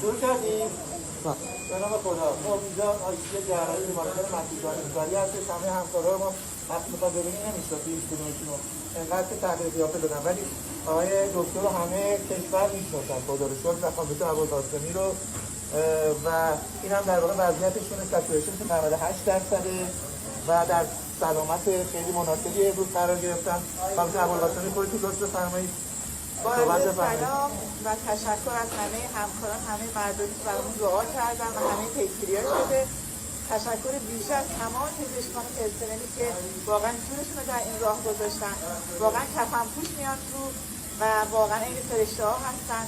شروع کردیم؟ به نام خدا. خب اینجا یه جراحی بیمارستان مسعود دانشوری هستش. همه همکارا ما وقتی میخواد ببینیم نمیشناسیم هیچ کدومشون رو، انقدر که تغییر قیافه دادن، ولی آقای دکتر رو همه کشور میشناسن خدا رو شکر، و خانم دکتر ابوالقاسمی رو. و این هم در واقع وضعیتشون سچوریشن 98% و در سلامت خیلی مناسبی امروز قرار گرفتن. خانم دکتر ابوالقاسمی خودتون درست بفرمایید. با عرض سلام و تشکر از همه همکاران، همه مردمی که برامون دعا کردن و همه پیگیری‌ها شده. تشکر بیش از تمام پزشکان پرسنلی که واقعا جونشون رو در این راه گذاشتن، واقعا کفن پوش میان تو و واقعا این فرشته ها هستن.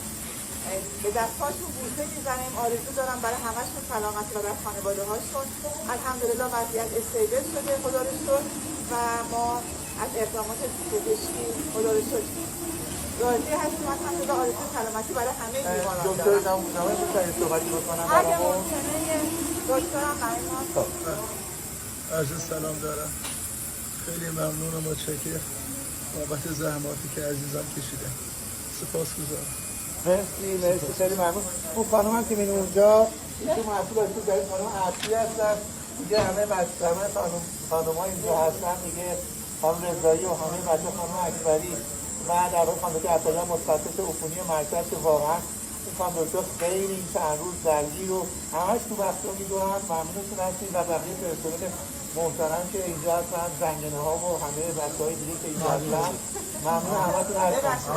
به دستهاشون بوسه میزنیم، آرزو دارم برای همه‌شون سلامت و برای خانواده هاشون. الحمدلله وضعیت استیبل شده خدا رو شکر و ما از اقدامات پزشکی خدا رو شکر راضی هستیم. الحمدلله آرزو سلامتی برای همه بیماران دارم. دکتر نمونه می‌تونید صحبتی بکنم اگه برامون؟ ممکنه دکترم ممنون. عرض سلام دارم. خیلی ممنون و متشکر بابت زحماتی که عزیزم کشیدن. سپاسگزارم. مرسی خیلی ممنون. اون خانم هم که می‌بینید اونجا ایشون مسئول از تو جای خانم عطیه هستن. دیگه همه خانم‌ها اینجا هستن دیگه، خانم رضایی و همه بچه خانم اکبری و در واقع خانم دکتر عطیه متخصص عفونی مرکز که واقعا این خانم دکتر خیلی این چند روز درگیر و همش تو بسته می‌دونن. ممنونتون هستیم و بقیه پرسنل محترم که اینجا هستن، زنگنه‌ها و همه بچه‌های دیگه که اینجا هستن. ممنون همتون هستیم.